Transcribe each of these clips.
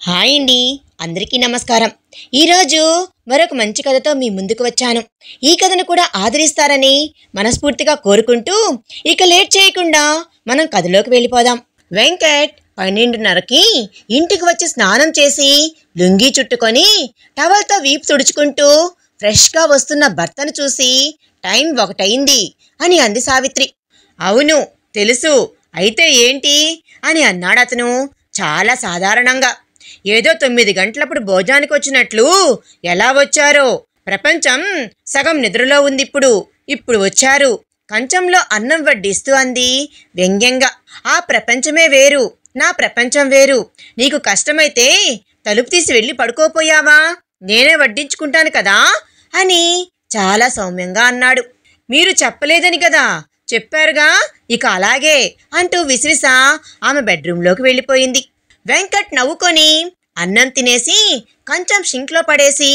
Hi అండి, అందరికీ నమస్కారం. ఈరోజు మరొక మంచి కథతో మీ ముందుకు వచ్చాను. ఈ కథను కూడా ఆదరిస్తారని మనస్ఫూర్తిగా కోరుకుంటూ ఇక లేట్ చేయకుండా మనం కథలోకి వెళ్ళిపోదాం. వెంకట్ 12:30కి ఇంటికి వచ్చి స్నానం చేసి లుంగీ చుట్టుకొని టవల్తో వీపు తుడుచుకుంటూ ఫ్రెష్గా వస్తున్న భర్తను చూసి టైం 1 అయింది అని అంది సావిత్రి. అవును తెలుసు, అయితే ఏంటి అని అన్నాడు అతను చాలా సాధారణంగా. ఏదో 9 గంటలప్పుడు భోజనానికి వచ్చినట్లు ఎలా వచ్చారో. ప్రపంచం సగం నిద్రలో ఉంది. ఇప్పుడు వచ్చారు. కంచంలో అన్నం వడ్డిస్తూ అంది వ్యంగ్యంగా. ఆ ప్రపంచమే వేరు, నా ప్రపంచం వేరు. నీకు కష్టమైతే తలుపు తీసి వెళ్ళి పడుకోపోయావా? నేనే వడ్డించుకుంటాను కదా అని చాలా సౌమ్యంగా అన్నాడు. మీరు చెప్పలేదని కదా చెప్పారుగా, ఇక అలాగే అంటూ విసిరిస ఆమె బెడ్రూంలోకి వెళ్ళిపోయింది. వెంకట్ నవ్వుకొని అన్నం తినేసి కంచం షింక్లో పడేసి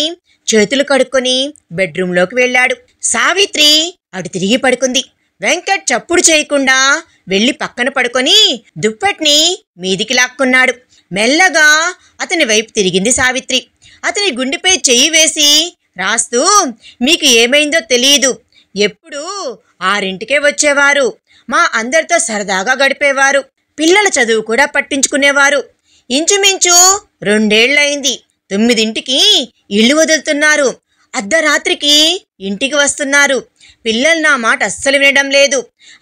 చేతులు కడుక్కొని బెడ్రూంలోకి వెళ్ళాడు. సావిత్రి అటు తిరిగి పడుకుంది. వెంకట్ చప్పుడు చేయకుండా వెళ్ళి పక్కన పడుకొని దుప్పటిని మీదికి లాక్కున్నాడు. మెల్లగా అతని వైపు తిరిగింది సావిత్రి. అతని గుండెపై చెయ్యి వేసి రాస్తూ, మీకు ఏమైందో తెలియదు. ఎప్పుడు 6ంటికే వచ్చేవారు. మా అందరితో సరదాగా గడిపేవారు. పిల్లల చదువు కూడా పట్టించుకునేవారు. ఇంచుమించు 2 ఏళ్లయింది. 9ంటికి ఇల్లు వదులుతున్నారు. అర్ధరాత్రికి ఇంటికి వస్తున్నారు. పిల్లలు నా మాట అస్సలు వినడం లేదు.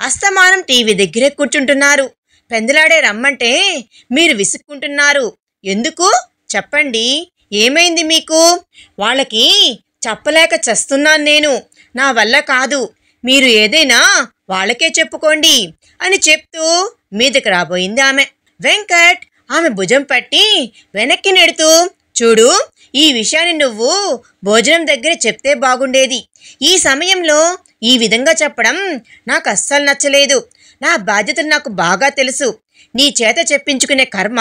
అస్తమానం టీవీ దగ్గరే కూర్చుంటున్నారు. పెందలాడే రమ్మంటే మీరు విసుక్కుంటున్నారు. ఎందుకు చెప్పండి, ఏమైంది మీకు? వాళ్ళకి చెప్పలేక చస్తున్నాను నేను. నా వల్ల కాదు, మీరు ఏదైనా వాళ్ళకే చెప్పుకోండి అని చెప్తూ మీదకి రాబోయింది ఆమె. వెంకట్ ఆమె భుజం పట్టి వెనక్కి నెడుతూ, చూడు, ఈ విషయాన్ని నువ్వు భోజనం దగ్గర చెప్తే బాగుండేది. ఈ సమయంలో ఈ విధంగా చెప్పడం నాకు అస్సలు నచ్చలేదు. నా బాధ్యతలు నాకు బాగా తెలుసు. నీ చేత చెప్పించుకునే కర్మ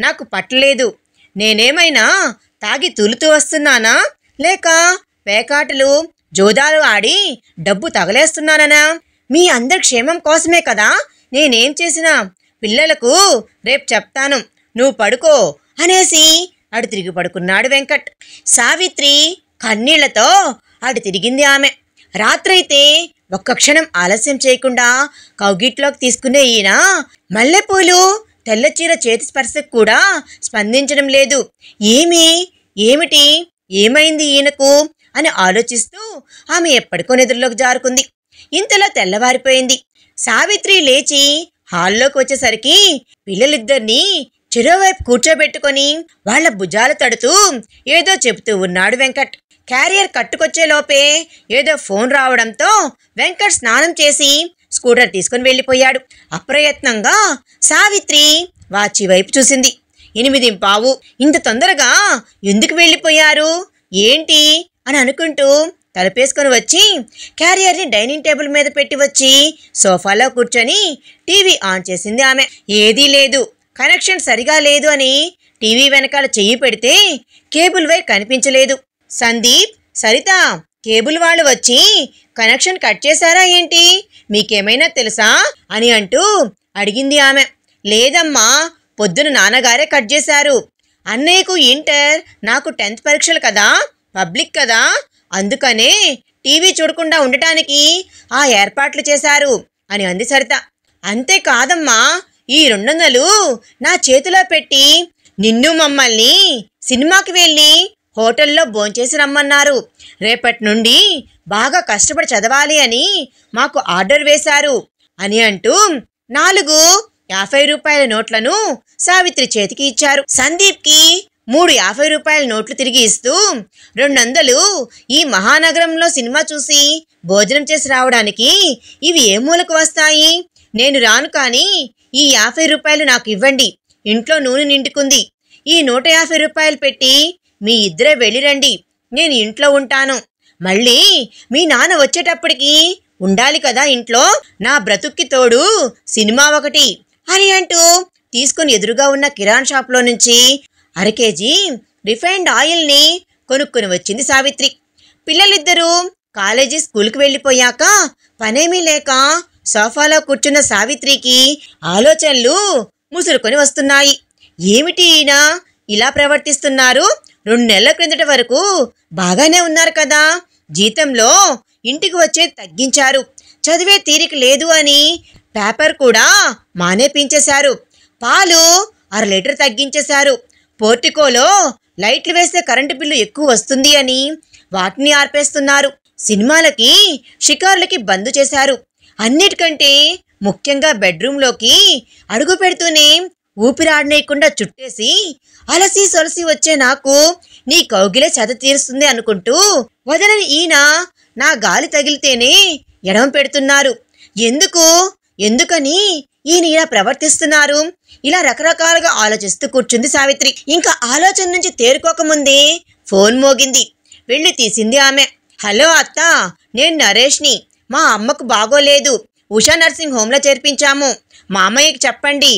నాకు పట్టలేదు. నేనేమైనా తాగి తూలుతూ వస్తున్నానా, లేక పేకాటలు జోదాలు ఆడి డబ్బు తగలేస్తున్నానా? మీ అందరి క్షేమం కోసమే కదా నేనేం చేసినా. పిల్లలకు రేపు చెప్తాను, నువ్వు పడుకో అనేసి అటు తిరిగి పడుకున్నాడు వెంకట్. సావిత్రి కన్నీళ్లతో అటు తిరిగింది ఆమె. రాత్రైతే ఒక్క క్షణం ఆలస్యం చేయకుండా కౌగిట్లోకి తీసుకునే ఈయన మల్లెపూలు తెల్లచీర చేతి స్పర్శకు కూడా స్పందించడం లేదు. ఏమిటి ఏమైంది ఈయనకు అని ఆలోచిస్తూ ఆమె ఎప్పటికో నిద్రలోకి జారుకుంది. ఇంతలో తెల్లవారిపోయింది. సావిత్రి లేచి హాల్లోకి వచ్చేసరికి పిల్లలిద్దరినీ చెరోవైపు కూర్చోబెట్టుకొని వాళ్ల భుజాలు తడుతూ ఏదో చెబుతూ ఉన్నాడు వెంకట్. క్యారియర్ కట్టుకొచ్చే లోపే ఏదో ఫోన్ రావడంతో వెంకట్ స్నానం చేసి స్కూటర్ తీసుకుని వెళ్ళిపోయాడు. అప్రయత్నంగా సావిత్రి వాచి వైపు చూసింది. 8:15. ఇంత తొందరగా ఎందుకు వెళ్ళిపోయారు ఏంటి అని అనుకుంటూ తలపేసుకొని వచ్చి క్యారియర్ని డైనింగ్ టేబుల్ మీద పెట్టి వచ్చి సోఫాలో కూర్చొని టీవీ ఆన్ చేసింది ఆమె. ఏదీ లేదు, కనెక్షన్ సరిగా లేదు అని టీవీ వెనకాల చెయ్యి పెడితే కేబుల్ వైర్ కనిపించలేదు. సందీప్, సరిత, కేబుల్ వాళ్ళు వచ్చి కనెక్షన్ కట్ చేశారా ఏంటి, మీకేమైనా తెలుసా అని అంటూ అడిగింది ఆమె. లేదమ్మా, పొద్దున నాన్నగారే కట్ చేశారు. అన్నయ్యకు ఇంటర్, నాకు 10th పరీక్షలు కదా, పబ్లిక్ కదా, అందుకనే టీవీ చూడకుండా ఉండటానికి ఆ ఏర్పాట్లు చేశారు అని అంది సరిత. అంతేకాదమ్మా, ఈ 200 నా చేతిలో పెట్టి నిన్ను మమ్మల్ని సినిమాకి వెళ్ళి హోటల్లో భోంచేసి రమ్మన్నారు. రేపటి నుండి బాగా కష్టపడి చదవాలి అని మాకు ఆర్డర్ వేశారు అని అంటూ 4 50 నోట్లను సావిత్రి చేతికి ఇచ్చారు. సందీప్కి 3 50 నోట్లు తిరిగి ఇస్తూ 200 ఈ మహానగరంలో సినిమా చూసి భోజనం చేసి రావడానికి ఇవి ఏ మూలకు వస్తాయి? నేను రాను, కానీ ఈ 50 నాకు ఇవ్వండి. ఇంట్లో నూనె నిండుకుంది. ఈ 150 పెట్టి మీ ఇద్దరే వెళ్ళిరండి, నేను ఇంట్లో ఉంటాను. మళ్ళీ మీ నాన్న వచ్చేటప్పటికి ఉండాలి కదా ఇంట్లో. నా బ్రతుక్కి తోడు సినిమా ఒకటి అని అంటూ తీసుకుని ఎదురుగా ఉన్న కిరాణా షాప్లో నుంచి 1/2 కేజీ రిఫైన్డ్ ఆయిల్ని కొనుక్కొని వచ్చింది సావిత్రి. పిల్లలిద్దరూ కాలేజీ స్కూల్కి వెళ్ళిపోయాక పనేమీ లేక సోఫాలో కూర్చున్న సావిత్రికి ఆలోచనలు ముసురుకొని వస్తున్నాయి. ఏమిటి ఈయన ఇలా ప్రవర్తిస్తున్నారు? 2 నెలల క్రిందట వరకు బాగానే ఉన్నారు కదా. జీతంలో ఇంటికి వచ్చేది తగ్గించారు. చదివే తీరిక లేదు అని పేపర్ కూడా మానేపించేశారు. పాలు 1/2 లీటర్ తగ్గించేశారు. పోర్టికోలో లైట్లు వేస్తే కరెంటు బిల్లు ఎక్కువ వస్తుంది అని వాటిని ఆర్పేస్తున్నారు. సినిమాలకి షికార్లకి బంద్ చేశారు. అన్నిటికంటే ముఖ్యంగా బెడ్రూమ్లోకి అడుగు పెడుతూనే ఊపిరాడనేయకుండా చుట్టేసి అలసి సొలసి వచ్చే నాకు నీ కౌగిలే చద తీరుస్తుంది అనుకుంటూ వదలని ఈయన నా గాలి తగిలితేనే ఎడమ పెడుతున్నారు. ఎందుకని ఈయన ఇలా ప్రవర్తిస్తున్నారు? ఇలా రకరకాలుగా ఆలోచిస్తూ కూర్చుంది సావిత్రి. ఇంకా ఆలోచన నుంచి తేరుకోకముందే ఫోన్ మోగింది. వెళ్ళి తీసింది ఆమె. హలో అత్త, నేను నరేష్ని. మా అమ్మకు బాగోలేదు, ఉషా నర్సింగ్ హోంలో చేర్పించాము, మా అమ్మయ్యకి చెప్పండి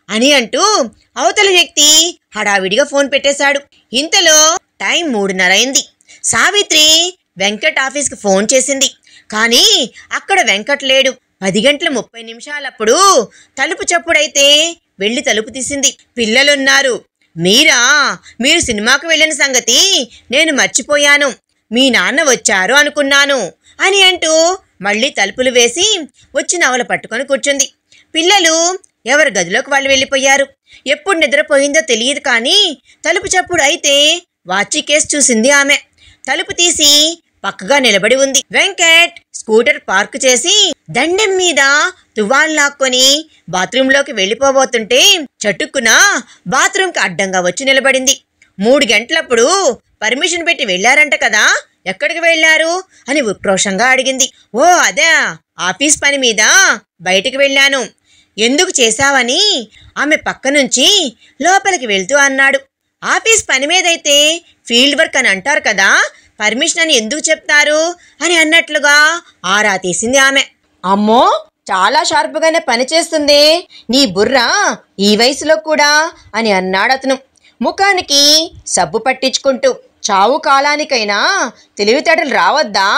అని అంటూ అవతల వ్యక్తి హడావిడిగా ఫోన్ పెట్టేశాడు. ఇంతలో టైం 3:30 అయింది. సావిత్రి వెంకట్ ఆఫీస్కి ఫోన్ చేసింది. కానీ అక్కడ వెంకట్ లేడు. 10:30 తలుపు చప్పుడైతే వెళ్ళి తలుపు తీసింది. పిల్లలున్నారు. మీరు సినిమాకు వెళ్ళిన సంగతి నేను మర్చిపోయాను. మీ నాన్న వచ్చారు అనుకున్నాను అని అంటూ మళ్ళీ తలుపులు వేసి వచ్చి నవల పట్టుకొని కూర్చుంది. పిల్లలు ఎవరి గదిలోకి వాళ్ళు వెళ్ళిపోయారు. ఎప్పుడు నిద్రపోయిందో తెలియదు. కానీ తలుపు చప్పుడు అయితే వాచి కేసు చూసింది ఆమె. తలుపు తీసి పక్కగా నిలబడి ఉంది. వెంకట్ స్కూటర్ పార్క్ చేసి దండెం మీద తువ్వాలు లాక్కొని బాత్రూంలోకి వెళ్ళిపోబోతుంటే చటుక్కున బాత్రూంకి అడ్డంగా వచ్చి నిలబడింది. 3 గంటలప్పుడు పర్మిషన్ పెట్టి వెళ్ళారంట కదా, ఎక్కడికి వెళ్ళారు అని ఉక్రోషంగా అడిగింది. ఓ అదే, ఆఫీస్ పని మీద బయటికి వెళ్ళాను. ఎందుకు చేశావని ఆమె పక్క నుంచి లోపలికి వెళ్తూ అన్నాడు. ఆఫీస్ పని మీదైతే ఫీల్డ్ వర్క్ అని అంటారు కదా, పర్మిషన్ అని ఎందుకు చెప్తారు అని అన్నట్లుగా ఆరా తీసింది ఆమె. అమ్మో, చాలా షార్ప్గానే పనిచేస్తుంది నీ బుర్ర ఈ వయసులో కూడా అని అన్నాడు అతను ముఖానికి సబ్బు పట్టించుకుంటూ. చావు కాలానికైనా తెలివితేటలు రావద్దా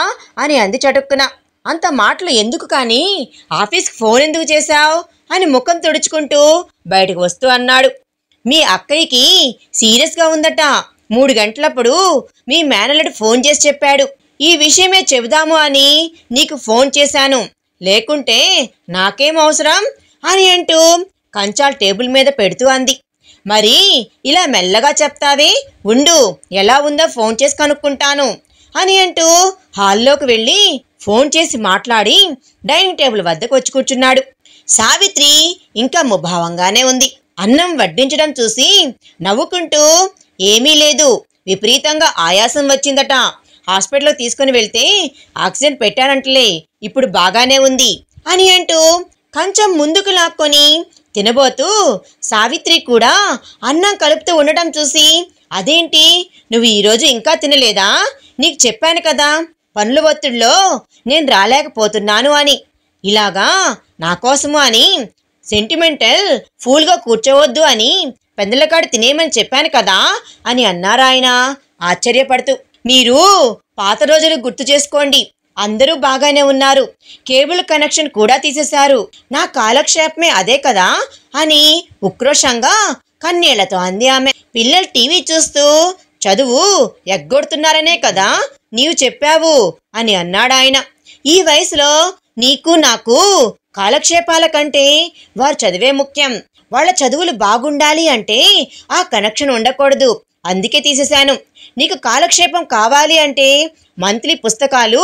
అని అంది చటుక్కున. అంత మాటలు ఎందుకు కానీ ఆఫీస్కి ఫోన్ ఎందుకు చేశావు అని ముఖం తుడుచుకుంటూ బయటకు వస్తూ అన్నాడు. మీ అక్కయ్యకి సీరియస్గా ఉందట. 3 గంటలప్పుడు మీ మేనల్లుడు ఫోన్ చేసి చెప్పాడు. ఈ విషయమే చెబుదాము అని నీకు ఫోన్ చేశాను, లేకుంటే నాకేం అవసరం అని అంటూ కంచాలు టేబుల్ మీద పెడుతూ అంది. మరి ఇలా మెల్లగా చెప్తావే, ఉండు ఎలా ఉందో ఫోన్ చేసి కనుక్కుంటాను అని అంటూ హాల్లోకి వెళ్ళి ఫోన్ చేసి మాట్లాడి డైనింగ్ టేబుల్ వద్దకు వచ్చి కూర్చున్నాడు. సావిత్రి ఇంకా ముభావంగానే ఉంది. అన్నం వడ్డించడం చూసి నవ్వుకుంటూ, ఏమీ లేదు, విపరీతంగా ఆయాసం వచ్చిందట, హాస్పిటల్లో తీసుకుని వెళ్తే ఆక్సిజన్ పెట్టారంటలే, ఇప్పుడు బాగానే ఉంది అని అంటూ కొంచెం ముందుకు లాక్కొని తినబోతూ సావిత్రి కూడా అన్నం కలుపుతూ ఉండటం చూసి, అదేంటి నువ్వు ఈరోజు ఇంకా తినలేదా? నీకు చెప్పాను కదా పనుల ఒత్తిడిలో నేను రాలేకపోతున్నాను అని. ఇలాగా నా కోసము అని సెంటిమెంటల్ ఫూల్గా కూర్చోవద్దు అని పెందలకాడు తినేయమని చెప్పాను కదా అని అన్నారాయన ఆశ్చర్యపడుతూ. మీరు పాత రోజులు గుర్తు చేసుకోండి, అందరూ బాగానే ఉన్నారు, కేబుల్ కనెక్షన్ కూడా తీసేశారు, నా కాలక్షేపమే అదే కదా అని ఉక్రోషంగా కన్నీళ్లతో అంది ఆమె. పిల్లలు టీవీ చూస్తూ చదువు ఎగ్గొడుతున్నారనే కదా నీవు చెప్పావు అని అన్నాడాయన. ఈ వయసులో నీకు నాకు కాలక్షేపాల కంటే వారు చదివే ముఖ్యం. వాళ్ళ చదువులు బాగుండాలి అంటే ఆ కనెక్షన్ ఉండకూడదు, అందుకే తీసేశాను. నీకు కాలక్షేపం కావాలి అంటే మంత్లీ పుస్తకాలు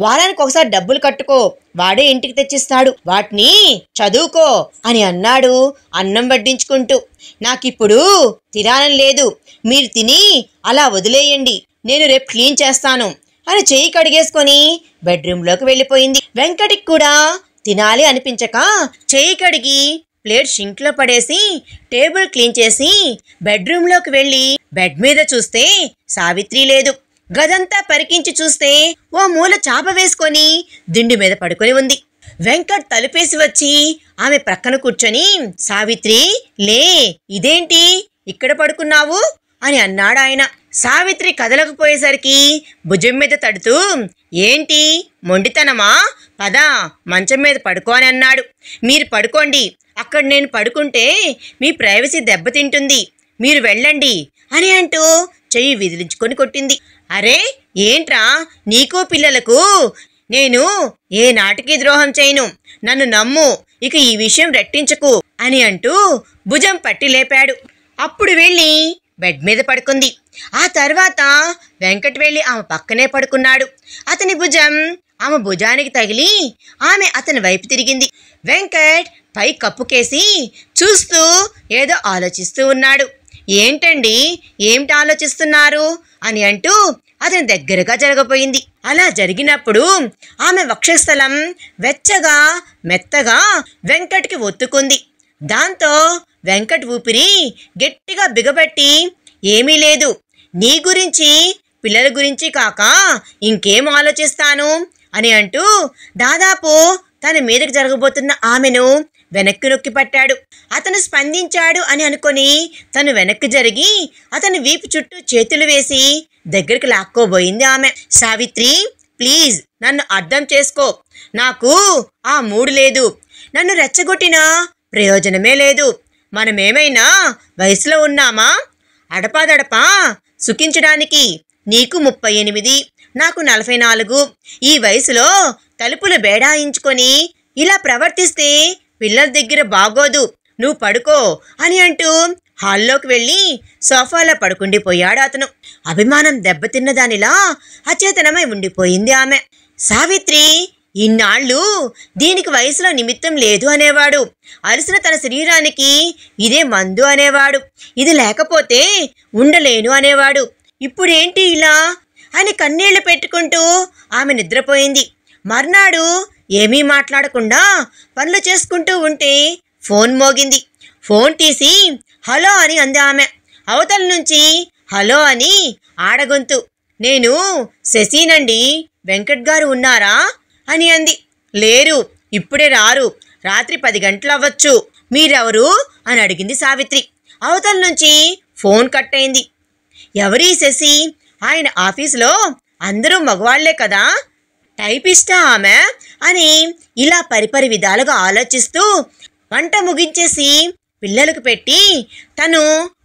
వారానికి ఒకసారి డబ్బులు కట్టుకో, వాడే ఇంటికి తెచ్చిస్తాడు, వాటిని చదువుకో అని అన్నాడు అన్నం వడ్డించుకుంటూ. నాకిప్పుడు తినాలని లేదు, మీరు తిని అలా వదిలేయండి, నేను రేపు క్లీన్ చేస్తాను అని చెయ్యి కడిగేసుకొని బెడ్రూమ్లోకి వెళ్ళిపోయింది. వెంకటికి కూడా తినాలి అనిపించక చెయ్యి కడిగి ప్లేట్ షింక్లో పడేసి టేబుల్ క్లీన్ చేసి బెడ్రూమ్లోకి వెళ్ళి బెడ్ మీద చూస్తే సావిత్రి లేదు. గదంతా పరికించి చూస్తే ఓ మూల చాప వేసుకొని దిండు మీద పడుకొని ఉంది. వెంకట్ తలుపేసి వచ్చి ఆమె ప్రక్కన కూర్చొని, సావిత్రి లే, ఇదేంటి ఇక్కడ పడుకున్నావు అని అన్నాడు ఆయన. సావిత్రి కదలకపోయేసరికి భుజం మీద తడుతూ, ఏంటి మొండితనమా, పద మంచం మీద పడుకో అని అన్నాడు. మీరు పడుకోండి, అక్కడ నేను పడుకుంటే మీ ప్రైవసీ దెబ్బతింటుంది, మీరు వెళ్ళండి అని అంటూ చెయ్యి విదిలించుకొని కొట్టింది. అరే ఏంట్రా, నీకు పిల్లలకు నేను ఏ నాటికి ద్రోహం చేయను, నన్ను నమ్ము, ఇక ఈ విషయం రెట్టించకు అని అంటూ భుజం పట్టి లేపాడు. అప్పుడు వెళ్ళి బెడ్ మీద పడుకుంది. ఆ తర్వాత వెంకట్ వెళ్ళి ఆమె పక్కనే పడుకున్నాడు. అతని భుజం ఆమె భుజానికి తగిలి ఆమె అతని వైపు తిరిగింది. వెంకట్ పై కప్పుకేసి చూస్తూ ఏదో ఆలోచిస్తూ ఉన్నాడు. ఏంటండి, ఏమిటి ఆలోచిస్తున్నారు అని అంటూ అతని దగ్గరగా జరగబోయింది. అలా జరిగినప్పుడు ఆమె వక్షస్థలం వెచ్చగా మెత్తగా వెంకట్కి ఒత్తుకుంది. దాంతో వెంకట్ ఊపిరి గట్టిగా బిగబట్టి, ఏమీ లేదు, నీ గురించి పిల్లల గురించి కాక ఇంకేం ఆలోచిస్తాను అని అంటూ దాదాపు తన మీదకి జరగబోతున్న ఆమెను వెనక్కి నొక్కి పట్టాడు. అతను స్పందించాడు అని అనుకొని తను వెనక్కి జరిగి అతని వీపు చుట్టూ చేతులు వేసి దగ్గరికి లాక్కోబోయింది ఆమె. సావిత్రి, ప్లీజ్ నన్ను అర్థం చేసుకో, నాకు ఆ మూడు లేదు, నన్ను రెచ్చగొట్టినా ప్రయోజనమే లేదు. మనమేమైనా వయసులో ఉన్నామా అడపాదడపా సుఖించడానికి? నీకు 38, నాకు 44. ఈ వయసులో తలుపులు బేడాయించుకొని ఇలా ప్రవర్తిస్తే పిల్లల దగ్గర బాగోదు, నువ్వు పడుకో అని అంటూ హాల్లోకి వెళ్ళి సోఫాలో పడుకుండిపోయాడు అతను. అభిమానం దెబ్బతిన్న దానిలా అచేతనమై ఉండిపోయింది ఆమె. సావిత్రి ఇన్నాళ్ళు దీనికి వయసులో నిమిత్తం లేదు అనేవాడు, అలసిన తన శరీరానికి ఇదే మందు అనేవాడు, ఇది లేకపోతే ఉండలేను అనేవాడు. ఇప్పుడేంటి ఇలా అని కన్నీళ్లు పెట్టుకుంటూ ఆమె నిద్రపోయింది. మర్నాడు ఏమీ మాట్లాడకుండా పనులు చేసుకుంటూ ఉంటే ఫోన్ మోగింది. ఫోన్ తీసి హలో అని అంది ఆమె. అవతల నుంచి హలో అని ఆడగొంతు. నేను శశినండి, వెంకట్ గారు ఉన్నారా అని అంది. లేరు, ఇప్పుడే రారు, రాత్రి 10 గంటలు అవ్వచ్చు, మీరెవరు అని అడిగింది సావిత్రి. అవతల నుంచి ఫోన్ కట్ అయింది. ఎవరీ శశి? ఆయన ఆఫీసులో అందరూ మగవాళ్లే కదా, టైపిస్టా ఆమె అని ఇలా పరిపరి విధాలుగా ఆలోచిస్తూ వంట ముగించేసి పిల్లలకు పెట్టి తను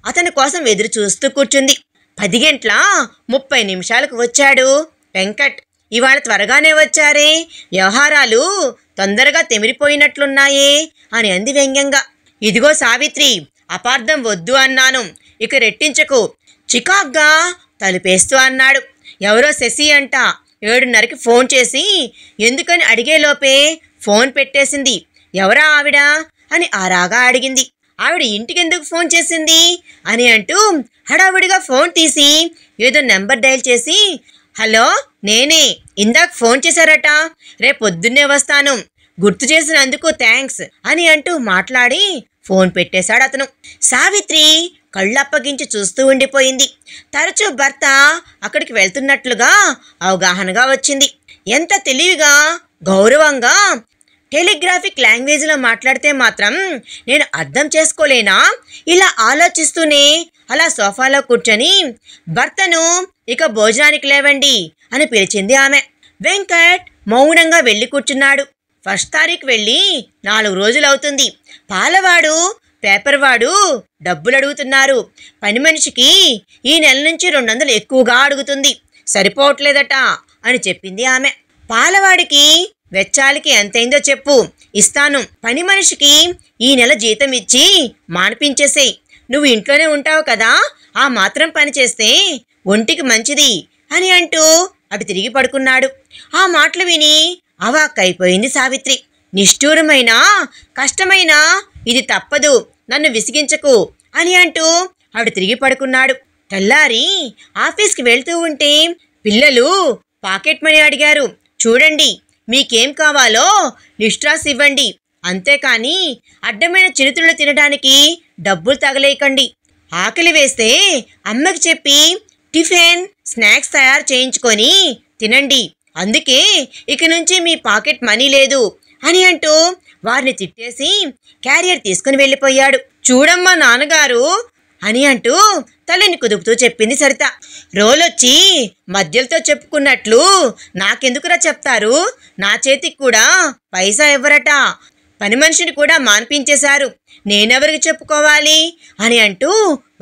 అతని కోసం ఎదురు చూస్తూ కూర్చుంది. 10:30 వచ్చాడు వెంకట్. ఇవాళ త్వరగానే వచ్చారే, వ్యవహారాలు తొందరగా తెమిరిపోయినట్లున్నాయే అని అంది వ్యంగ్యంగా. ఇదిగో సావిత్రి, అపార్థం వద్దు అన్నాను, ఇక రెట్టించకు చికాగ్గా తలుపేస్తూ అన్నాడు. ఎవరో శశి అంట 7:30కి ఫోన్ చేసి ఎందుకని అడిగేలోపే ఫోన్ పెట్టేసింది. ఎవరా ఆవిడ అని ఆరాగా అడిగింది. ఆవిడ ఇంటికెందుకు ఫోన్ చేసింది అని అంటూ హడావుడిగా ఫోన్ తీసి ఏదో నెంబర్ డయల్ చేసి, హలో నేనే, ఇందాక ఫోన్ చేశారట, రేపు పొద్దున్నే వస్తాను, గుర్తు చేసినందుకు థ్యాంక్స్ అని అంటూ మాట్లాడి ఫోన్ పెట్టేశాడు అతను. సావిత్రి కళ్ళప్పగించి చూస్తూ ఉండిపోయింది. తరచూ భర్త అక్కడికి వెళ్తున్నట్లుగా అవగాహనగా వచ్చింది. ఎంత తెలివిగా గౌరవంగా టెలిగ్రాఫిక్ లాంగ్వేజ్లో మాట్లాడితే మాత్రం నేను అర్థం చేసుకోలేనా? ఇలా ఆలోచిస్తూనే అలా సోఫాలో కూర్చొని భర్తను ఇక భోజనానికి లేవండి అని పిలిచింది ఆమె. వెంకట్ మౌనంగా వెళ్ళి కూర్చున్నాడు. 1 తారీఖు వెళ్ళి 4 రోజులవుతుంది. పాలవాడు పేపర్ వాడు డబ్బులు అడుగుతున్నారు. పని మనిషికి ఈ నెల నుంచి 200 ఎక్కువగా అడుగుతుంది, సరిపోవట్లేదట అని చెప్పింది ఆమె. పాలవాడికి వెచ్చాలకి ఎంతైందో చెప్పు, ఇస్తాను. పని మనిషికి ఈ నెల జీతం ఇచ్చి మానిపించేసేయ్. నువ్వు ఇంట్లోనే ఉంటావు కదా, ఆ మాత్రం పని చేస్తే ఒంటికి మంచిది అని అంటూ అటు తిరిగి పడుకున్నాడు. ఆ మాటలు విని అవాక్కైపోయింది సావిత్రి. నిష్ఠూరమైన కష్టమైన ఇది తప్పదు, నన్ను విసిగించకు అని అంటూ ఆవిడ తిరిగి పడుకున్నాడు. తెల్లారి ఆఫీస్కి వెళ్తూ ఉంటే పిల్లలు పాకెట్ మనీ అడిగారు. చూడండి, మీకేం కావాలో లిస్ట్ రాసి ఇవ్వండి, అంతేకాని అడ్డమైన చిరుతిళ్ళు తినడానికి డబ్బులు తగలేయకండి. ఆకలి వేస్తే అమ్మకి చెప్పి టిఫిన్ స్నాక్స్ తయారు చేయించుకొని తినండి, అందుకే ఇక నుంచి మీ పాకెట్ మనీ లేదు అని అంటూ వారిని తిట్టేసి క్యారియర్ తీసుకుని వెళ్ళిపోయాడు. చూడమ్మా నాన్నగారు అని అంటూ తలని కుదుపుతూ చెప్పింది సరిత. రోలొచ్చి మధ్యలతో చెప్పుకున్నట్లు నాకెందుకురా చెప్తారు, నా చేతికి కూడా పైసా ఇవ్వరట. పని మనిషిని కూడా మాన్పించేశారు. నేనెవరికి చెప్పుకోవాలి అని అంటూ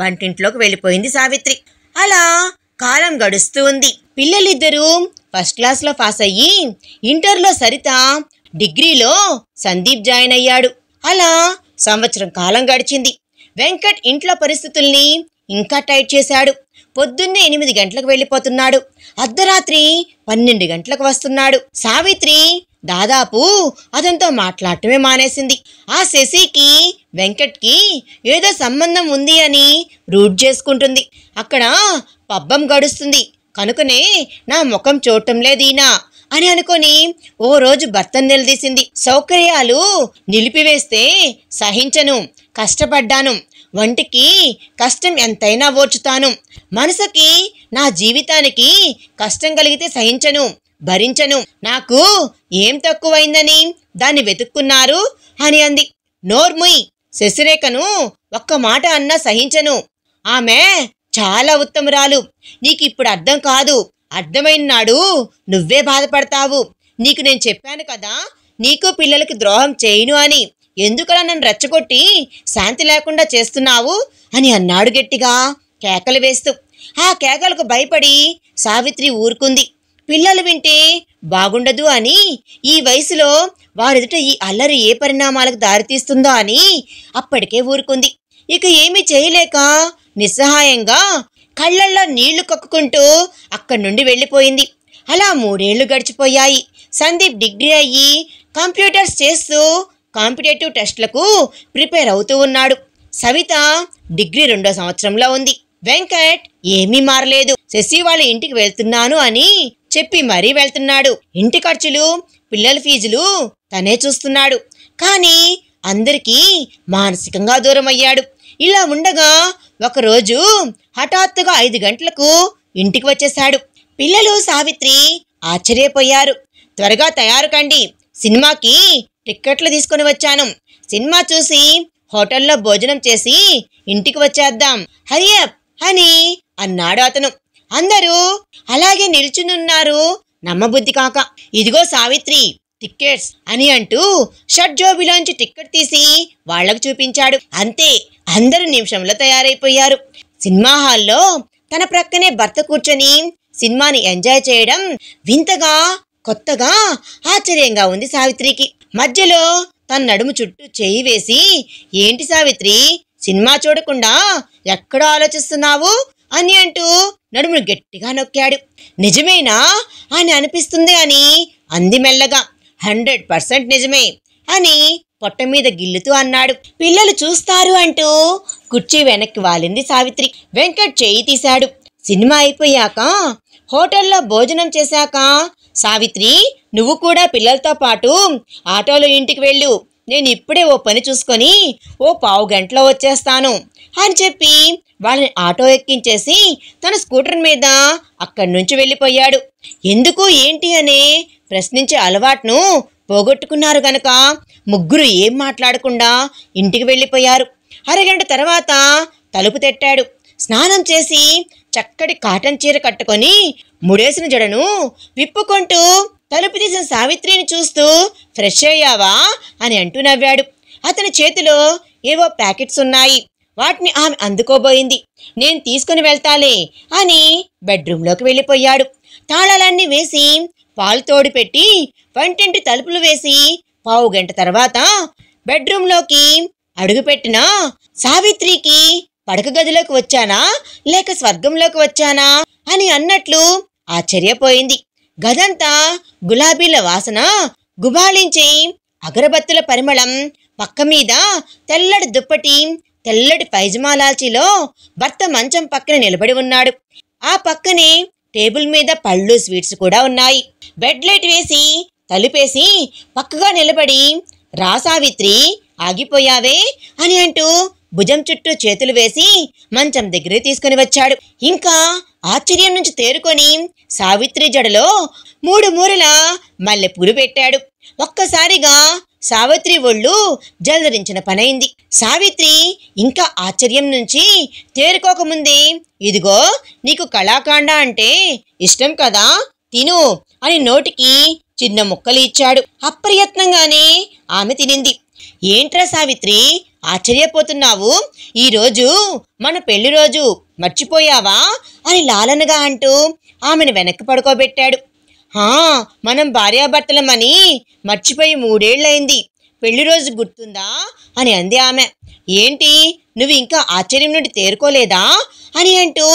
వంటింట్లోకి వెళ్ళిపోయింది సావిత్రి. అలా కాలం గడుస్తూ ఉంది. పిల్లలిద్దరూ ఫస్ట్ క్లాస్లో పాస్ అయ్యి ఇంటర్లో సరిత, డిగ్రీలో సందీప్ జాయిన్ అయ్యాడు. అలా సంవత్సరం కాలం గడిచింది. వెంకట్ ఇంట్లో పరిస్థితుల్ని ఇంకా టైట్ చేశాడు. పొద్దున్నే 8 గంటలకు వెళ్ళిపోతున్నాడు. అర్ధరాత్రి 12 గంటలకు వస్తున్నాడు. సావిత్రి దాదాపు అతనితో మాట్లాడటమే మానేసింది. ఆ శశికి వెంకట్కి ఏదో సంబంధం ఉంది అని రూట్ చేసుకుంటుంది. అక్కడ పబ్బం గడుస్తుంది కనుకనే నా ముఖం చూడటం లేదీనా అని అనుకొని ఓ రోజు భర్తను నిలదీసింది. సౌకర్యాలు నిలిపివేస్తే సహించను, కష్టపడ్డాను, వంటికి కష్టం ఎంతైనా ఓర్చుతాను, మనసుకి నా జీవితానికి కష్టం కలిగితే సహించను, భరించను, నాకు ఏం తక్కువైందని దాన్ని వెతుక్కున్నారు అని అంది. నోర్ముయ్, శశిరేఖను ఒక్క మాట అన్నా సహించను, ఆమె చాలా ఉత్తమురాలు, నీకిప్పుడు అర్థం కాదు, అర్థమైన నాడు నువ్వే బాధపడతావు. నీకు నేను చెప్పాను కదా నీకు పిల్లలకి ద్రోహం చేయను అని, ఎందుకలా నన్ను రెచ్చగొట్టి శాంతి లేకుండా చేస్తున్నావు అని అన్నాడు గట్టిగా కేకలు వేస్తూ. ఆ కేకలకు భయపడి సావిత్రి ఊరుకుంది. పిల్లలు వింటే బాగుండదు అని, ఈ వయసులో వారెదుట ఈ అల్లరి ఏ పరిణామాలకు దారితీస్తుందో అని అప్పటికే ఊరుకుంది. ఇక ఏమీ చేయలేక నిస్సహాయంగా కళ్ళల్లో నీళ్లు కక్కుకుంటూ అక్కడి నుండి వెళ్ళిపోయింది. అలా 3 ఏళ్లు గడిచిపోయాయి. సందీప్ డిగ్రీ అయ్యి కంప్యూటర్స్ చేస్తూ కాంపిటేటివ్ టెస్టులకు ప్రిపేర్ అవుతూ ఉన్నాడు. సవిత డిగ్రీ 2వ సంవత్సరంలో ఉంది. వెంకట్ ఏమీ మారలేదు. శశి వాళ్ళ ఇంటికి వెళ్తున్నాను అని చెప్పి మరీ వెళ్తున్నాడు. ఇంటి ఖర్చులు, పిల్లల ఫీజులు తనే చూస్తున్నాడు. కానీ అందరికీ మానసికంగా దూరం అయ్యాడు. ఇలా ఉండగా ఒకరోజు హఠాత్తుగా 5 గంటలకు ఇంటికి వచ్చేశాడు. పిల్లలు, సావిత్రి ఆశ్చర్యపోయారు. త్వరగా తయారు కండి, సినిమాకి టిక్కెట్లు తీసుకొని వచ్చాను, సినిమా చూసి హోటల్లో భోజనం చేసి ఇంటికి వచ్చేద్దాం, హరియప్ అని అన్నాడు అతను. అందరూ అలాగే నిల్చునున్నారు నమ్మబుద్ధి కాక. ఇదిగో సావిత్రి టిక్కెట్స్ అని అంటూ షర్ట్ జోబిలోంచి టిక్కెట్ తీసి వాళ్లకు చూపించాడు. అంతే, అందరూ నిమిషంలో తయారైపోయారు. సినిమా హాల్లో తన ప్రక్కనే భర్త కూర్చొని సినిమాని ఎంజాయ్ చేయడం వింతగా, కొత్తగా, ఆశ్చర్యంగా ఉంది సావిత్రికి. మధ్యలో తన నడుము చుట్టూ చేయి వేసి, ఏంటి సావిత్రి, సినిమా చూడకుండా ఎక్కడో ఆలోచిస్తున్నావు అని అంటూ నడుమును గట్టిగా నొక్కాడు. నిజమేనా అని అనిపిస్తుంది అని అంది మెల్లగా. 100% నిజమే అని పొట్ట మీద గిల్లుతూ అన్నాడు. పిల్లలు చూస్తారు అంటూ కుర్చీ వెనక్కి వాలింది సావిత్రి. వెంకట్ చేయి తీశాడు. సినిమా అయిపోయాక హోటల్లో భోజనం చేశాక, సావిత్రి నువ్వు కూడా పిల్లలతో పాటు ఆటోలో ఇంటికి వెళ్ళు, నేను ఇప్పుడే ఓ పని చూసుకొని ఓ 1/2 గంటలో వచ్చేస్తాను అని చెప్పి వాళ్ళని ఆటో ఎక్కించేసి తన స్కూటర్ మీద అక్కడి నుంచి వెళ్ళిపోయాడు. ఎందుకు ఏంటి అనే ప్రశ్నించే అలవాటును పోగొట్టుకున్నారు గనక ముగ్గురు ఏం మాట్లాడకుండా ఇంటికి వెళ్ళిపోయారు. అరగంట తర్వాత తలుపు తట్టాడు. స్నానం చేసి చక్కటి కాటన్ చీర కట్టుకొని ముడేసిన జడను విప్పుకుంటూ తలుపు తీసిన సావిత్రిని చూస్తూ, ఫ్రెష్ అయ్యావా అని అంటూ నవ్వాడు. అతని చేతిలో ఏవో ప్యాకెట్స్ ఉన్నాయి. వాటిని ఆమె అందుకోబోయింది. నేను తీసుకుని వెళ్తాలే అని బెడ్రూంలోకి వెళ్ళిపోయాడు. తాళాలన్నీ వేసి పాలు తోడి పెట్టి వంటింటి తలుపులు వేసి 1/2 గంట తర్వాత బెడ్రూంలోకి అడుగుపెట్టిన సావిత్రికి పడక గదిలోకి వచ్చానా లేక స్వర్గంలోకి వచ్చానా అని అన్నట్లు ఆశ్చర్యపోయింది. గదంతా గులాబీల వాసన గుబాళించి అగరబత్తుల పరిమళం, పక్క మీద తెల్లటి దుప్పటి, తెల్లటి పైజమాలాల్చిలో భర్త మంచం పక్కన నిలబడి ఉన్నాడు. ఆ పక్కనే టేబుల్ మీద పళ్ళు, స్వీట్స్ కూడా ఉన్నాయి. బెడ్ లైట్ వేసి తలుపేసి పక్కగా నిలబడి, రా సావిత్రి ఆగిపోయావే అని అంటూ భుజం చుట్టూ చేతులు వేసి మంచం దగ్గరే తీసుకుని వచ్చాడు. ఇంకా ఆశ్చర్యం నుంచి తేరుకొని సావిత్రి జడలో 3 మూరల మల్లెపూలు పెట్టాడు. ఒక్కసారిగా సావిత్రి ఒళ్ళు జలధరించిన పనైంది. సావిత్రి ఇంకా ఆశ్చర్యం నుంచి తేరుకోకముందే, ఇదిగో నీకు కళాకాండ అంటే ఇష్టం కదా, తిను అని నోటికి చిన్న ముక్కలు ఇచ్చాడు. అప్రయత్నంగానే ఆమె తినింది. ఏంట్రా సావిత్రి ఆశ్చర్యపోతున్నావు? ఈరోజు మన పెళ్లి రోజు మర్చిపోయావా అని లాలనగా అంటూ ఆమెను వెనక్కి పడుకోబెట్టాడు. మనం భార్యాభర్తలమని మర్చిపోయి 3 ఏళ్లయింది. పెళ్లి రోజు గుర్తుందా అని అంది ఆమె. ఏంటి, నువ్వు ఇంకా ఆశ్చర్యం నుండి తేరుకోలేదా అని అంటూ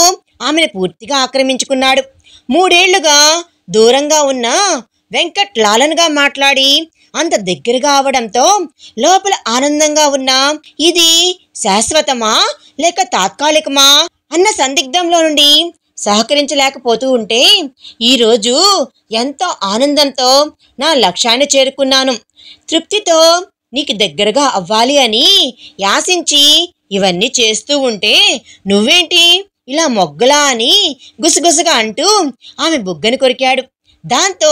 ఆమెను పూర్తిగా ఆక్రమించుకున్నాడు. 3 ఏళ్లుగా దూరంగా ఉన్న వెంకట్ లాలనగా మాట్లాడి అంత దగ్గరగా అవడంతో లోపల ఆనందంగా ఉన్న ఇది శాశ్వతమా లేక తాత్కాలికమా అన్న సందిగ్ధంలో నుండి సహకరించలేకపోతూ ఉంటే, ఈరోజు ఎంతో ఆనందంతో నా లక్ష్యాన్ని చేరుకున్నాను, తృప్తితో నీకు దగ్గరగా అవ్వాలి అని యాసించి ఇవన్నీ చేస్తూ ఉంటే నువ్వేంటి ఇలా మొగ్గలా అని గుసగుసగా అంటూ ఆమె బుగ్గని కొరికాడు. దాంతో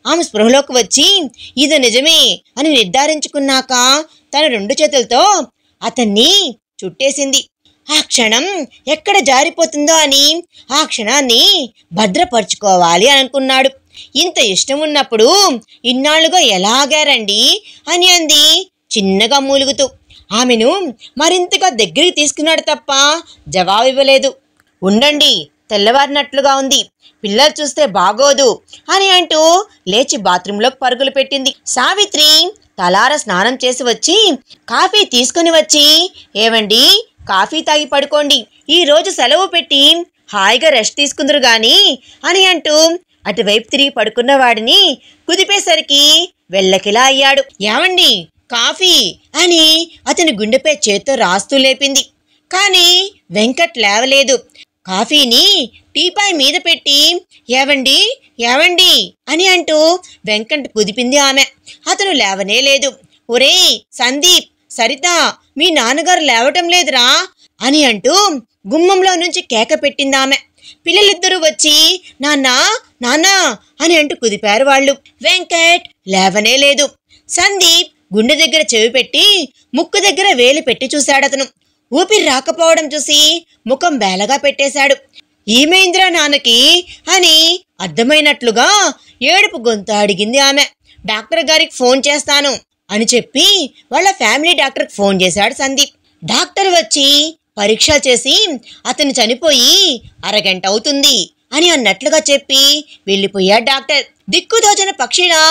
ఆమె స్పృహలోకి వచ్చి ఇది నిజమే అని నిర్ధారించుకున్నాక తన 2 చేతులతో అతన్ని చుట్టేసింది. ఆ క్షణం ఎక్కడ జారిపోతుందో అని ఆ క్షణాన్ని భద్రపరుచుకోవాలి అనుకున్నాడు. ఇంత ఇష్టం ఉన్నప్పుడు ఇన్నాళ్లుగా ఎలా ఆగారండి అని అంది చిన్నగా మూలుగుతూ. ఆమెను మరింతగా దగ్గరికి తీసుకున్నాడు తప్ప జవాబు ఇవ్వలేదు. ఉండండి, తెల్లవారినట్లుగా ఉంది, పిల్లలు చూస్తే బాగోదు అని అంటూ లేచి బాత్రూంలోకి పరుగులు పెట్టింది. సావిత్రి తలార స్నానం చేసి వచ్చి కాఫీ తీసుకుని వచ్చి, ఏవండి కాఫీ తాగి పడుకోండి, ఈరోజు సెలవు పెట్టి హాయిగా రెస్ట్ తీసుకుందరు గాని అని అంటూ అటువైపు తిరిగి పడుకున్న వాడిని కుదిపేసరికి వెళ్ళకిలా అయ్యాడు. ఏవండి కాఫీ అని అతని గుండెపై చేత్తో రాస్తూ లేపింది. కానీ వెంకట్ లేవలేదు. కాఫీని టీపాయ్ మీద పెట్టి ఏవండి ఏవండి అని అంటూ వెంకట్ కుదిపింది ఆమె. అతను లేవనే లేదు. ఒరే సందీప్, సరిత, మీ నాన్నగారు లేవటం లేదురా అని అంటూ గుమ్మంలో నుంచి కేక పెట్టింది ఆమె. పిల్లలిద్దరూ వచ్చి నాన్నా నాన్నా అని అంటూ కుదిపారు వాళ్ళు. వెంకట్ లేవనే లేదు. సందీప్ గుండె దగ్గర చెవి పెట్టి ముక్కు దగ్గర వేలు పెట్టి చూశాడతను. ఊపిరి రాకపోవడం చూసి ముఖం బేలగా పెట్టేశాడు. ఏమైందిరా నాన్నకి అని అర్థమైనట్లుగా ఏడుపు గొంతు అడిగింది ఆమె. డాక్టర్ గారికి ఫోన్ చేస్తాను అని చెప్పి వాళ్ళ ఫ్యామిలీ డాక్టర్కి ఫోన్ చేశాడు సందీప్. డాక్టర్ వచ్చి పరీక్ష చేసి అతను చనిపోయి అరగంట అవుతుంది అని అన్నట్లుగా చెప్పి వెళ్ళిపోయాడు డాక్టర్. దిక్కుదోచన పక్షిలా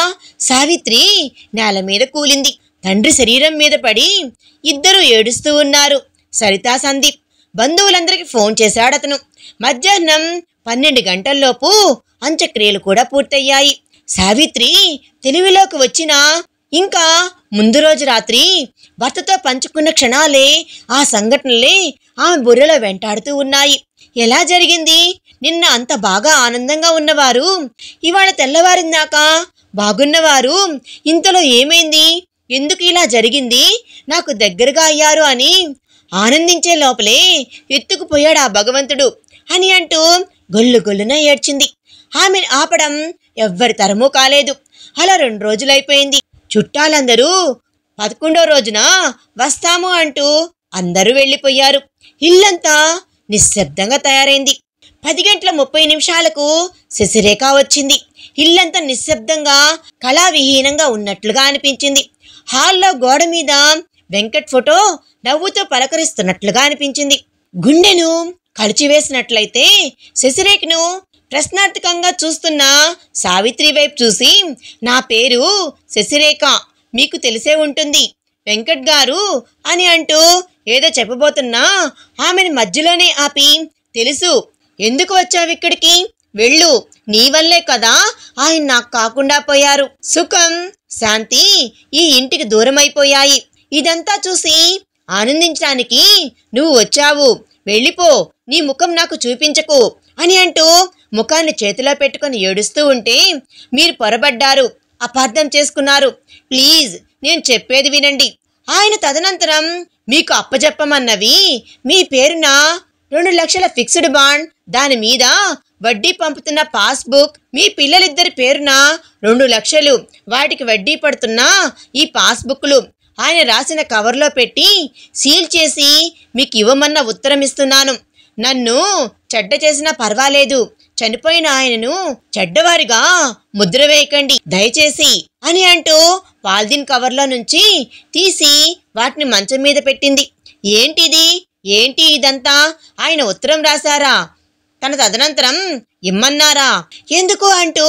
సావిత్రి నేల మీద కూలింది. తండ్రి శరీరం మీద పడి ఇద్దరు ఏడుస్తూ ఉన్నారు. సరిత, సందీప్. బంధువులందరికీ ఫోన్ చేశాడు అతను. మధ్యాహ్నం 12 గంటల్లోపు అంత్యక్రియలు కూడా పూర్తయ్యాయి. సావిత్రి తెలివిలోకి వచ్చినా ఇంకా ముందు రోజు రాత్రి భర్తతో పంచుకున్న క్షణాలే, ఆ సంఘటనలే ఆమె బుర్రలో వెంటాడుతూ ఉన్నాయి. ఎలా జరిగింది? నిన్న అంత బాగా ఆనందంగా ఉన్నవారు ఇవాళ తెల్లవారిందాక బాగున్నవారు ఇంతలో ఏమైంది? ఎందుకు ఇలా జరిగింది? నాకు దగ్గరగా అయ్యారు అని ఆనందించే లోపలే ఎత్తుకుపోయాడు ఆ భగవంతుడు అని అంటూ గొల్లు గొల్లున ఏడ్చింది. ఆమెను ఆపడం ఎవ్వరి తరమూ కాలేదు. అలా 2 రోజులైపోయింది. చుట్టాలందరూ 11వ రోజున వస్తాము అంటూ అందరూ వెళ్ళిపోయారు. ఇల్లంతా నిశ్శబ్దంగా తయారైంది. 10:30 శశిరేఖ వచ్చింది. ఇల్లంతా నిశ్శబ్దంగా కళావిహీనంగా ఉన్నట్లుగా అనిపించింది. హాల్లో గోడ మీద వెంకట్ ఫోటో నవ్వుతో పలకరిస్తున్నట్లుగా అనిపించింది. గుండెను కడిచివేసినట్లయితే శశిరేఖను ప్రశ్నార్థకంగా చూస్తున్న సావిత్రి వైపు చూసి, నా పేరు శశిరేఖ, మీకు తెలిసే ఉంటుంది వెంకట్ గారు అని అంటూ ఏదో చెప్పబోతున్నా ఆమెను మధ్యలోనే ఆపి, తెలుసు, ఎందుకు వచ్చావు ఇక్కడికి? వెళ్ళు, నీ వల్లే కదా ఆయన నాకు కాకుండా పోయారు. సుఖం శాంతి ఈ ఇంటికి దూరమైపోయాయి. ఇదంతా చూసి ఆనందించడానికి నువ్వు వచ్చావు. వెళ్ళిపో, నీ ముఖం నాకు చూపించకు అని అంటూ ముఖాన్ని చేతిలో పెట్టుకుని ఏడుస్తూ ఉంటే, మీరు పొరబడ్డారు, అపార్థం చేసుకున్నారు. ప్లీజ్ నేను చెప్పేది వినండి. ఆయన తదనంతరం మీకు అప్పజెప్పమన్నవి మీ పేరున 2 లక్షల ఫిక్స్డ్ బాండ్, దాని మీద వడ్డీ పంపుతున్న పాస్బుక్, మీ పిల్లలిద్దరి పేరున 2 లక్షలు, వాటికి వడ్డీ పడుతున్న ఈ పాస్బుక్లు ఆయన రాసిన కవర్లో పెట్టి సీల్ చేసి మీకు ఇవ్వమన్న ఉత్తరం ఇస్తున్నాను. నన్ను చెడ్డ చేసినా పర్వాలేదు, చనిపోయిన ఆయనను చెడ్డవారిగా ముద్ర వేయకండి దయచేసి అని అంటూ పాలిథిన్ కవర్లో నుంచి తీసి వాటిని మంచం మీద పెట్టింది. ఏంటి ఇదంతా? ఆయన ఉత్తరం రాశారా? తన తదనంతరం ఇమ్మన్నారా? ఎందుకు అంటూ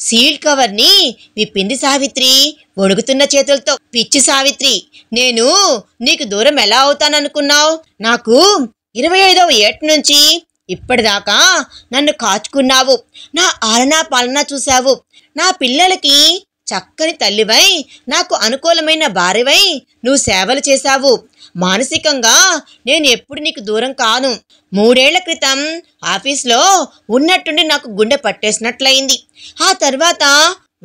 సీల్డ్ కవర్ని విప్పింది సావిత్రి వణుకుతున్న చేతులతో. పిచ్చి సావిత్రి, నేను నీకు దూరం ఎలా అవుతాననుకున్నావు? నాకు 25వ ఏట నుంచి ఇప్పటిదాకా నన్ను కాచుకున్నావు. నా ఆలనా పాలనా చూశావు. నా పిల్లలకి చక్కని తల్లివై, నాకు అనుకూలమైన భార్యవై నువ్వు సేవలు చేశావు. మానసికంగా నేను ఎప్పుడు నీకు దూరం కాను. 3 ఏళ్ల క్రితం ఆఫీస్లో ఉన్నట్టుండి నాకు గుండె పట్టేసినట్లయింది. ఆ తర్వాత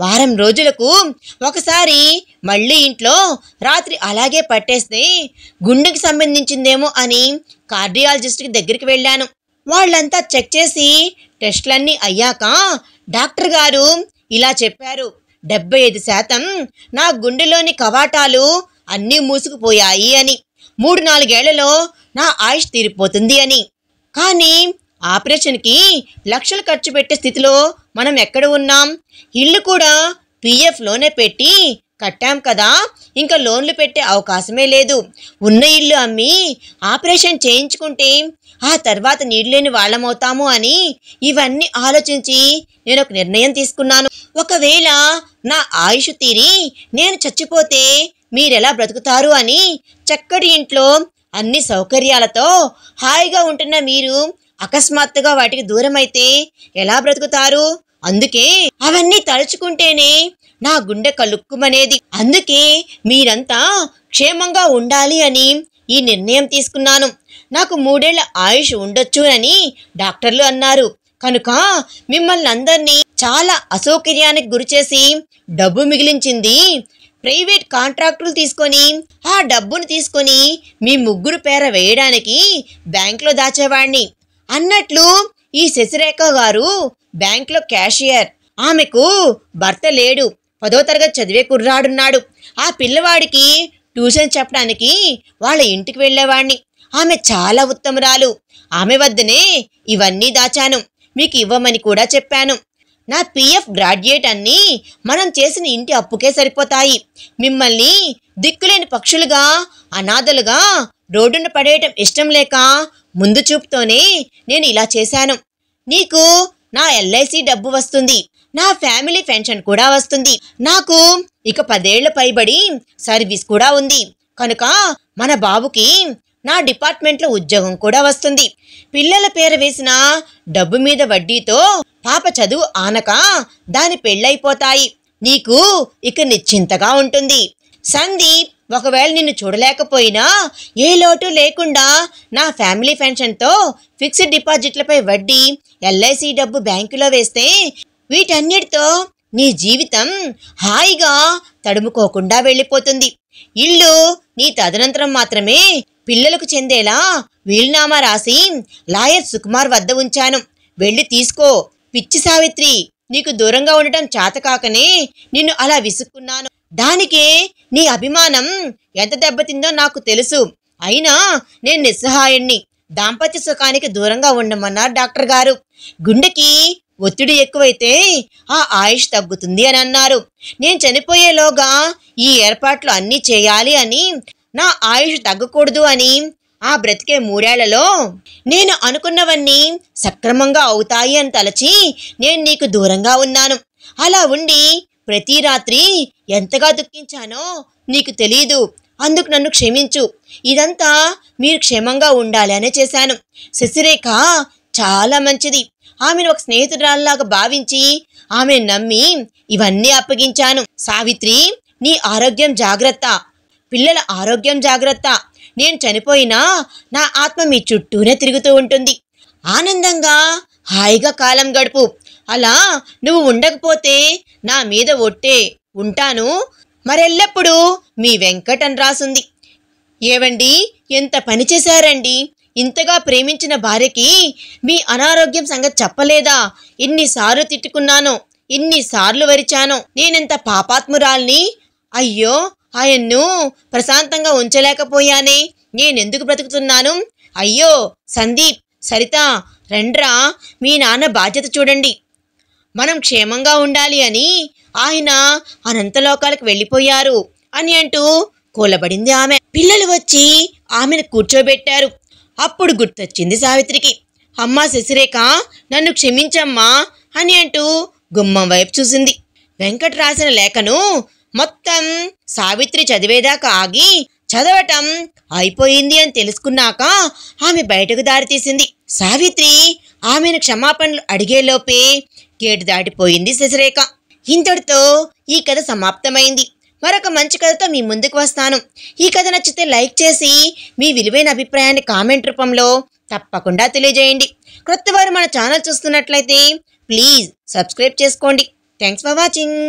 వారం రోజులకు ఒకసారి మళ్ళీ ఇంట్లో రాత్రి అలాగే పట్టేస్తే గుండెకి సంబంధించిందేమో అని కార్డియాలజిస్ట్కి దగ్గరికి వెళ్ళాను. వాళ్ళంతా చెక్ చేసి టెస్టులన్నీ అయ్యాక డాక్టర్ గారు ఇలా చెప్పారు, 75% నా గుండెలోని కవాటాలు అన్నీ మూసుకుపోయాయి అని. 3-4 ఏళ్లలో నా ఆయుష్ తీరిపోతుంది అని. కానీ ఆపరేషన్కి లక్షలు ఖర్చు పెట్టే స్థితిలో మనం ఎక్కడ ఉన్నాం? ఇల్లు కూడా PFలోనే పెట్టి కట్టాం కదా, ఇంకా లోన్లు పెట్టే అవకాశమే లేదు. ఉన్న ఇల్లు అమ్మి ఆపరేషన్ చేయించుకుంటే ఆ తర్వాత నీళ్ళేని వాళ్ళమవుతాము అని ఇవన్నీ ఆలోచించి నేను ఒక నిర్ణయం తీసుకున్నాను. ఒకవేళ నా ఆయుష్ తీరి నేను చచ్చిపోతే మీరెలా బ్రతుకుతారు అని. చక్కటి ఇంట్లో అన్ని సౌకర్యాలతో హాయిగా ఉంటున్న మీరు అకస్మాత్తుగా వాటికి దూరమైతే ఎలా బ్రతుకుతారు? అందుకే అవన్నీ తలుచుకుంటేనే నా గుండె కలుక్కుమనేది. అందుకే మీరంతా క్షేమంగా ఉండాలి అని ఈ నిర్ణయం తీసుకున్నాను. నాకు 3 ఏళ్ల ఆయుష్ ఉండొచ్చు అని డాక్టర్లు అన్నారు. కనుక మిమ్మల్ని అందరినీ చాలా అసౌకర్యానికి గురిచేసి డబ్బు మిగిలించింది ప్రైవేట్ కాంట్రాక్టులు తీసుకొని ఆ డబ్బును తీసుకొని మీ 3 పేర వేయడానికి బ్యాంకులో దాచేవాణ్ణి. అన్నట్లు ఈ శశిరేఖ గారు బ్యాంకులో క్యాషియర్. ఆమెకు భర్త లేడు. 10వ తరగతి చదివే కుర్రాడున్నాడు. ఆ పిల్లవాడికి ట్యూషన్ చెప్పడానికి వాళ్ళ ఇంటికి వెళ్ళేవాణ్ణి. ఆమె చాలా ఉత్తమురాలు. ఆమె వద్దనే ఇవన్నీ దాచాను. మీకు ఇవ్వమని కూడా చెప్పాను. నా PF గ్రాడ్యుయేట్ అన్నీ మనం చేసిన ఇంటి అప్పుకే సరిపోతాయి. మిమ్మల్ని దిక్కులేని పక్షులుగా, అనాథలుగా రోడ్డున పడేయటం ఇష్టం లేక ముందు చూపుతోనే నేను ఇలా చేశాను. నీకు నా LIC డబ్బు వస్తుంది. నా ఫ్యామిలీ పెన్షన్ కూడా వస్తుంది. నాకు ఇక 10 ఏళ్ల పైబడి సర్వీస్ కూడా ఉంది. కనుక మన బాబుకి నా డిపార్ట్మెంట్లో ఉద్యోగం కూడా వస్తుంది. పిల్లల పేరు వేసిన డబ్బు మీద వడ్డీతో పాప చదువు ఆనక దాని పెళ్ళైపోతాయి. నీకు ఇక నిశ్చింతగా ఉంటుంది. సందీప్ ఒకవేళ నిన్ను చూడలేకపోయినా ఏ లోటు లేకుండా నా ఫ్యామిలీ పెన్షన్తో ఫిక్స్డ్ డిపాజిట్లపై వడ్డీ, LIC డబ్బు బ్యాంకులో వేస్తే వీటన్నిటితో నీ జీవితం హాయిగా తడుముకోకుండా వెళ్ళిపోతుంది. ఇల్లు నీ తదనంతరం మాత్రమే పిల్లలకు చెందేలా వీలునామా రాసి లాయర్ సుకుమార్ వద్ద ఉంచాను. వెళ్ళి తీసుకో. పిచ్చి సావిత్రి, నీకు దూరంగా ఉండటం చేతకాకనే నిన్ను అలా విసుక్కున్నాను. దానికే నీ అభిమానం ఎంత దెబ్బతిందో నాకు తెలుసు. అయినా నేను నిస్సహాయుణ్ణి. దాంపత్య సుఖానికి దూరంగా ఉండమన్నారు డాక్టర్ గారు. గుండెకి ఒత్తిడి ఎక్కువైతే ఆ ఆయుష్ తగ్గుతుంది అని అన్నారు. నేను చనిపోయేలోగా ఈ ఏర్పాట్లు అన్నీ చేయాలి అని, నా ఆయుష్ తగ్గకూడదు అని. ఆ బ్రతికే 3 ఏళ్లలో నేను అనుకున్నవన్నీ సక్రమంగా అవుతాయి అని తలచి నేను నీకు దూరంగా ఉన్నాను. అలా ఉండి ప్రతి రాత్రి ఎంతగా దుఃఖించానో నీకు తెలీదు. అందుకు నన్ను క్షమించు. ఇదంతా మీరు క్షేమంగా ఉండాలి అనే చేశాను. శశిరేఖ చాలా మంచిది. ఆమెను ఒక స్నేహితురాల్లాగా భావించి ఆమెను నమ్మి ఇవన్నీ అప్పగించాను. సావిత్రి, నీ ఆరోగ్యం జాగ్రత్త. పిల్లల ఆరోగ్యం జాగ్రత్త. నేను చనిపోయినా నా ఆత్మ మీ చుట్టూనే తిరుగుతూ ఉంటుంది. ఆనందంగా హాయిగా కాలం గడుపు. అలా నువ్వు ఉండకపోతే నా మీద ఒట్టే ఉంటాను. మరెల్లప్పుడూ మీ వెంకట్ అని రాసుంది. ఏవండి, ఎంత పని చేశారండి? ఇంతగా ప్రేమించిన భార్యకి మీ అనారోగ్యం సంగతి చెప్పలేదా? ఇన్నిసార్లు తిట్టుకున్నాను, ఇన్నిసార్లు వరిచాను. నేనెంత పాపాత్మురాల్ని. అయ్యో, ఆయన్ను ప్రశాంతంగా ఉంచలేకపోయానే. నేనెందుకు బ్రతుకుతున్నాను? అయ్యో సందీప్, సరిత, రండ్రా, మీ నాన్న బాధ్యత చూడండి. మనం క్షేమంగా ఉండాలి అని ఆయన అనంతలోకాలకు వెళ్ళిపోయారు అని అంటూ కూలబడింది ఆమె. పిల్లలు వచ్చి ఆమెను కూర్చోబెట్టారు. అప్పుడు గుర్తొచ్చింది సావిత్రికి. అమ్మా శశిరేఖ, నన్ను క్షమించమ్మా అని అంటూ గుమ్మం వైపు చూసింది. వెంకట్ రాసిన లేఖను మొత్తం సావిత్రి చదివేదాకా ఆగి చదవటం అయిపోయింది అని తెలుసుకున్నాక ఆమె బయటకు దారితీసింది. సావిత్రి ఆమెను క్షమాపణలు అడిగేలోపే గేటు దాటిపోయింది శశిరేఖ. ఇంతటితో ఈ కథ సమాప్తమైంది. మరొక మంచి కథతో మీ ముందుకు వస్తాను. ఈ కథ నచ్చితే లైక్ చేసి మీ విలువైన అభిప్రాయాన్ని కామెంట్ రూపంలో తప్పకుండా తెలియజేయండి. క్రొత్తవారు మన ఛానల్ చూస్తున్నట్లయితే ప్లీజ్ సబ్స్క్రైబ్ చేసుకోండి. Thanks for watching.